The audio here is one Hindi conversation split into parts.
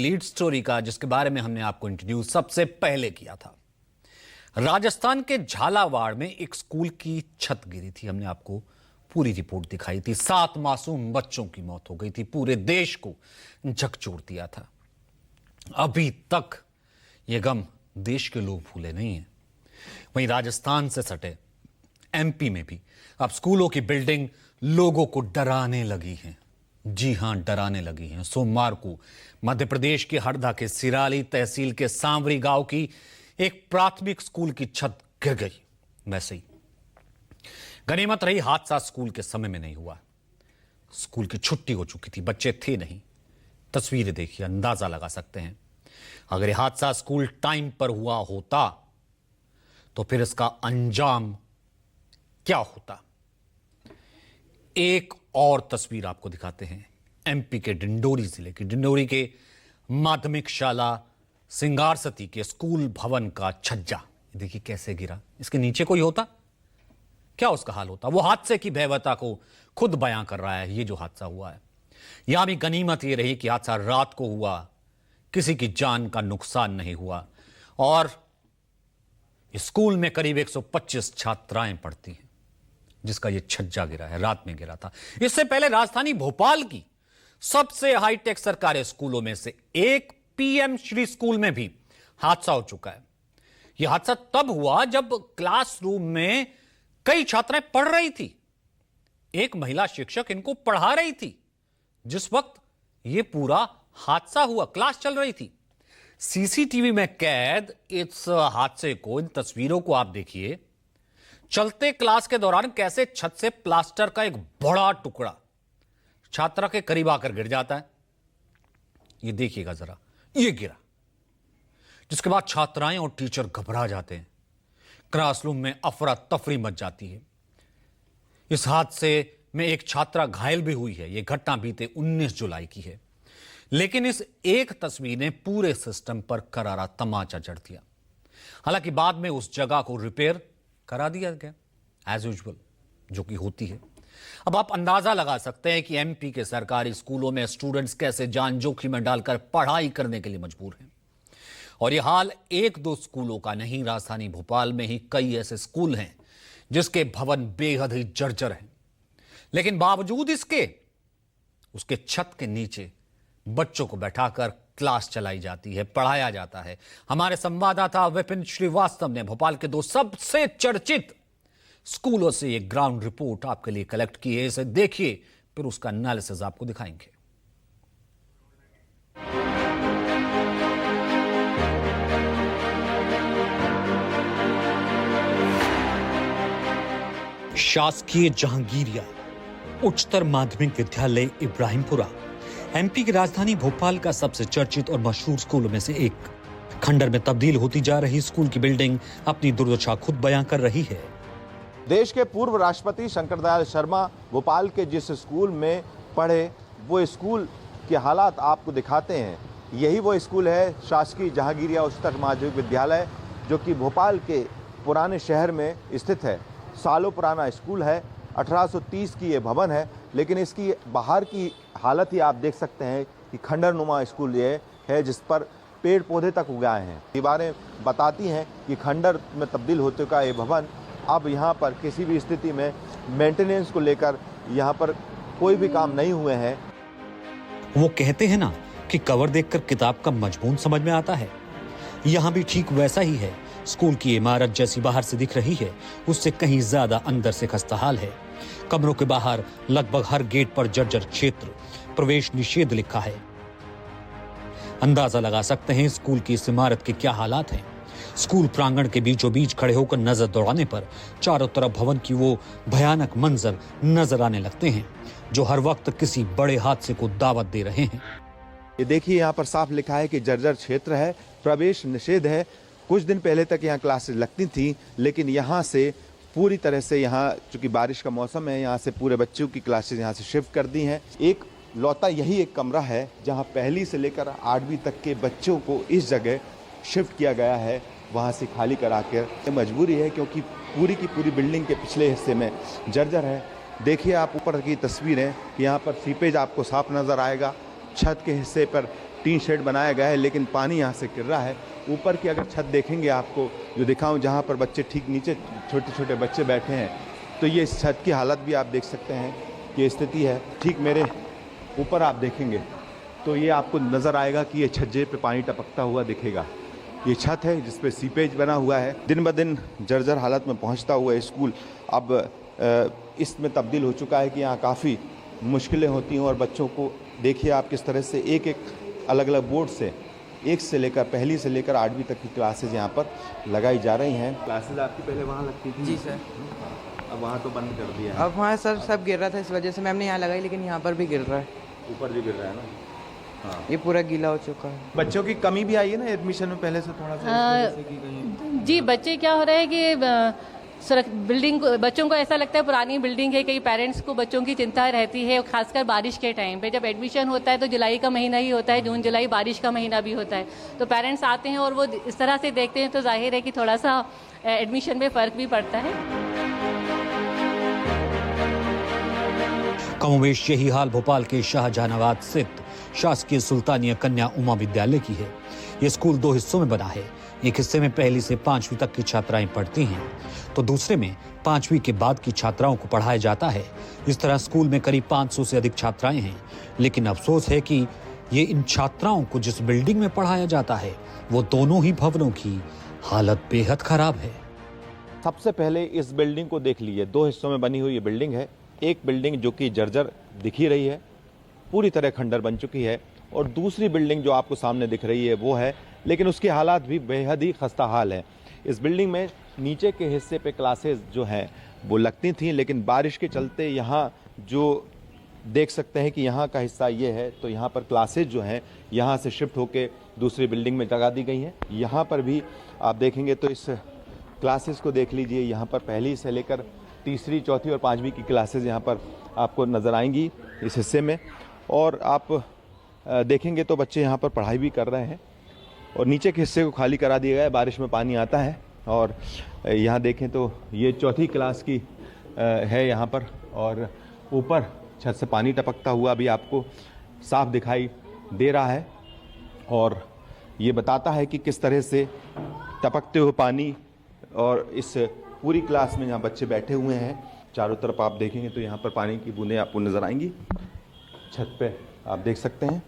लीड स्टोरी का जिसके बारे में हमने आपको इंट्रोड्यूस सबसे पहले किया था। राजस्थान के झालावाड़ में एक स्कूल की छत गिरी थी। हमने आपको पूरी रिपोर्ट दिखाई थी। 7 मासूम बच्चों की मौत हो गई थी। पूरे देश को झकझोर दिया था। अभी तक ये गम देश के लोग भूले नहीं हैं। वहीं राजस्थान से सटे एमपी में भी अब स्कूलों की बिल्डिंग लोगों को डराने लगी हैं। जी हां, डराने लगी हैं। सोमवार को मध्य प्रदेश के हरदा के सिराली तहसील के सांवरी गांव की एक प्राथमिक स्कूल की छत गिर गई। वैसे ही गनीमत रही हादसा स्कूल के समय में नहीं हुआ। स्कूल की छुट्टी हो चुकी थी, बच्चे थे नहीं। तस्वीरें देखिए, अंदाजा लगा सकते हैं। अगर यह हादसा स्कूल टाइम पर हुआ होता तो फिर इसका अंजाम क्या होता। एक और तस्वीर आपको दिखाते हैं। एमपी के डिंडोरी जिले की डिंडोरी के माध्यमिक शाला सिंगारसती के स्कूल भवन का छज्जा देखिए कैसे गिरा। इसके नीचे कोई होता, क्या उसका हाल होता। वो हादसे की भयावहता को खुद बयां कर रहा है। ये जो हादसा हुआ है, यहां भी गनीमत ये रही कि हादसा रात को हुआ, किसी की जान का नुकसान नहीं हुआ। और स्कूल में करीब 125 छात्राएं पढ़ती हैं, जिसका यह छज्जा गिरा है। रात में गिरा था। इससे पहले राजधानी भोपाल की सबसे हाईटेक सरकारी स्कूलों में से एक पीएम श्री स्कूल में भी हादसा हो चुका है। यह हादसा तब हुआ जब क्लासरूम में कई छात्राएं पढ़ रही थी। एक महिला शिक्षक इनको पढ़ा रही थी जिस वक्त यह पूरा हादसा हुआ। क्लास चल रही थी। सीसीटीवी में कैद इस हादसे को, इन तस्वीरों को आप देखिए। चलते क्लास के दौरान कैसे छत से प्लास्टर का एक बड़ा टुकड़ा छात्रा के करीब आकर गिर जाता है। ये देखिएगा जरा, ये गिरा, जिसके बाद छात्राएं और टीचर घबरा जाते हैं। क्लासरूम में अफरा तफरी मच जाती है। इस हादसे में एक छात्रा घायल भी हुई है। यह घटना बीते 19 जुलाई की है। लेकिन इस एक तस्वीर ने पूरे सिस्टम पर करारा तमाचा जड़ दिया। हालांकि बाद में उस जगह को रिपेयर करा दिया गया एज यूजुअल, जो कि होती है। अब आप अंदाजा लगा सकते हैं कि एमपी के सरकारी स्कूलों में स्टूडेंट्स कैसे जान जोखिम में डालकर पढ़ाई करने के लिए मजबूर हैं। और यह हाल 1-2 स्कूलों का नहीं, राजधानी भोपाल में ही कई ऐसे स्कूल हैं जिसके भवन बेहद ही जर्जर हैं। लेकिन बावजूद इसके उसके छत के नीचे बच्चों को बैठाकर क्लास चलाई जाती है, पढ़ाया जाता है। हमारे संवाददाता विपिन श्रीवास्तव ने भोपाल के 2 सबसे चर्चित स्कूलों से एक ग्राउंड रिपोर्ट आपके लिए कलेक्ट की है। इसे देखिए, फिर उसका एनालिसिस आपको दिखाएंगे। शासकीय जहांगीरिया उच्चतर माध्यमिक विद्यालय इब्राहिमपुरा एमपी की राजधानी भोपाल का सबसे चर्चित और मशहूर स्कूलों में से एक। खंडर में तब्दील होती जा रही स्कूल की बिल्डिंग अपनी दुर्दशा खुद बयां कर रही है। देश के पूर्व राष्ट्रपति शंकर दयाल शर्मा भोपाल के जिस स्कूल में पढ़े, वो स्कूल के हालात आपको दिखाते हैं। यही वो स्कूल है शासकीय जहांगीरिया उच्चतर माध्यमिक विद्यालय, जो कि भोपाल के पुराने शहर में स्थित है। सालों पुराना स्कूल है। 1830 की ये भवन है, लेकिन इसकी बाहर की हालत ही आप देख सकते हैं कि खंडरनुमा स्कूल ये है, जिस पर पेड़ पौधे तक उगाए हैं। दीवारें बताती हैं कि खंडर में तब्दील हो चुका ये भवन अब यहाँ पर किसी भी स्थिति में मेंटेनेंस को लेकर यहाँ पर कोई भी काम नहीं हुए हैं। वो कहते हैं ना कि कवर देखकर किताब का मजमून समझ में आता है। यहाँ भी ठीक वैसा ही है। स्कूल की इमारत जैसी बाहर से दिख रही है, उससे कहीं ज्यादा अंदर से खस्ताहाल है। कमरों के बाहर लगभग हर गेट पर जर्जर क्षेत्र, प्रवेश निषेध लिखा है। अंदाजा लगा सकते हैं स्कूल की इस इमारत के क्या हालात हैं। स्कूल प्रांगण के बीचों बीच खड़े होकर नजर दौड़ाने पर चारों तरफ भवन की वो भयानक मंजर नजर आने लगते हैं, जो हर वक्त किसी बड़े हादसे को दावत दे रहे हैं। ये देखिए, यहाँ पर साफ लिखा है कि जर्जर क्षेत्र है, प्रवेश निषेध है। कुछ दिन पहले तक यहाँ क्लासेस लगती थी, लेकिन यहाँ से पूरी तरह से, यहाँ चूंकि बारिश का मौसम है, यहाँ से पूरे बच्चों की क्लासेस यहाँ से शिफ्ट कर दी हैं। एक लौता यही एक कमरा है जहाँ पहली से लेकर 8वीं तक के बच्चों को इस जगह शिफ्ट किया गया है, वहाँ से खाली करा कर। मजबूरी है क्योंकि पूरी की पूरी बिल्डिंग के पिछले हिस्से में जर्जर है। देखिए आप ऊपर की तस्वीरें कि यहाँ पर सीपेज आपको साफ नज़र आएगा। छत के हिस्से पर टीन शेड बनाया गया है, लेकिन पानी यहाँ से गिर रहा है। ऊपर की अगर छत देखेंगे आपको जो दिखाऊं, जहाँ पर बच्चे ठीक नीचे छोटे छोटे बच्चे बैठे हैं, तो ये इस छत की हालत भी आप देख सकते हैं कि स्थिति है। ठीक मेरे ऊपर आप देखेंगे तो ये आपको नज़र आएगा कि ये छज्जे पे पानी टपकता हुआ दिखेगा। ये छत है जिस पे सीपेज बना हुआ है। दिन ब दिन जर्जर हालत में पहुंचता हुआ स्कूल अब इसमें तब्दील हो चुका है कि यहाँ काफ़ी मुश्किलें होती हैं। और बच्चों को देखिए आप किस तरह से एक एक अलग अलग बोर्ड से 1 से लेकर पहली से लेकर 8वीं तक की क्लासेज यहाँ पर लगाई जा रही हैं। क्लासेज आपकी पहले वहाँ लगती थी? जी सर। अब वहाँ तो बंद कर दिया है। अब वहाँ सर सब गिर रहा था, इस वजह से मैम ने यहाँ लगाई, लेकिन यहाँ पर भी गिर रहा है। ऊपर भी गिर रहा है ना? हाँ। ये पूरा गीला हो चुका है। बच्चों की कमी भी आई है ना एडमिशन में पहले से थोड़ा सा? जी, बच्चे क्या हो रहा है कि बिल्डिंग बच्चों को ऐसा लगता है पुरानी बिल्डिंग है, कई पेरेंट्स को बच्चों की चिंता रहती है, खासकर बारिश के टाइम पे। जब एडमिशन होता है तो जुलाई का महीना ही होता है, जून जुलाई बारिश का महीना भी होता है, तो पेरेंट्स आते हैं और वो इस तरह से देखते हैं, तो जाहिर है कि थोड़ा सा एडमिशन में फ़र्क भी पड़ता है। कमोवेश यही हाल भोपाल के शाहजहानाबाद स्थित शासकीय सुल्तानिया कन्या उमा विद्यालय की है। ये स्कूल 2 हिस्सों में बना है। एक हिस्से में पहली से 5वीं तक की छात्राएं पढ़ती हैं, तो दूसरे में 5वीं के बाद की छात्राओं को पढ़ाया जाता है। इस तरह स्कूल में करीब 500 से अधिक छात्राएं हैं, लेकिन अफसोस है कि ये इन छात्राओं को जिस बिल्डिंग में पढ़ाया जाता है, वो दोनों ही भवनों की हालत बेहद खराब है। सबसे पहले इस बिल्डिंग को देख लीजिए। 2 हिस्सों में बनी हुई ये बिल्डिंग है। एक बिल्डिंग जो कि जर्जर दिख ही रही है, पूरी तरह खंडर बन चुकी है, और दूसरी बिल्डिंग जो आपको सामने दिख रही है वो है, लेकिन उसके हालात भी बेहद ही खस्ता हाल है। इस बिल्डिंग में नीचे के हिस्से पे क्लासेस जो हैं वो लगती थी, लेकिन बारिश के चलते यहाँ जो देख सकते हैं कि यहाँ का हिस्सा ये है, तो यहाँ पर क्लासेस जो हैं यहाँ से शिफ्ट होके दूसरी बिल्डिंग में लगा दी गई हैं। यहाँ पर भी आप देखेंगे तो इस क्लासेस को देख लीजिए, यहाँ पर पहली से लेकर तीसरी, चौथी और 5वीं की क्लासेस यहाँ पर आपको नज़र आएंगी इस हिस्से में। और आप देखेंगे तो बच्चे यहाँ पर पढ़ाई भी कर रहे हैं, और नीचे के हिस्से को खाली करा दिया गया है, बारिश में पानी आता है। और यहाँ देखें तो ये चौथी क्लास की है यहाँ पर, और ऊपर छत से पानी टपकता हुआ भी आपको साफ दिखाई दे रहा है, और ये बताता है कि किस तरह से टपकते हुए पानी, और इस पूरी क्लास में यहाँ बच्चे बैठे हुए हैं। चारों तरफ आप देखेंगे तो यहाँ पर पानी की बूंदें आपको नज़र आएंगी। छत पे आप देख सकते हैं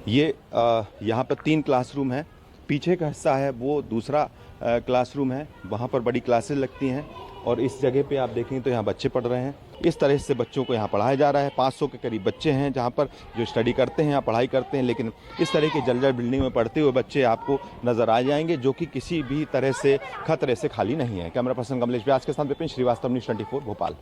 ये यहाँ पर 3 क्लासरूम है। पीछे का हिस्सा है वो दूसरा क्लासरूम है, वहाँ पर बड़ी क्लासेस लगती हैं, और इस जगह पे आप देखेंगे तो यहाँ बच्चे पढ़ रहे हैं। इस तरह से बच्चों को यहाँ पढ़ाया जा रहा है। 500 के करीब बच्चे हैं जहाँ पर जो स्टडी करते हैं या पढ़ाई करते हैं, लेकिन इस तरह की जर्जर बिल्डिंग में पढ़ते हुए बच्चे आपको नज़र आ जाएंगे, जो कि किसी भी तरह से खतरे से खाली नहीं है। कैमरा पर्सन कमलेश व्यास के साथ विपिन श्रीवास्तव, न्यूज़ 24 भोपाल।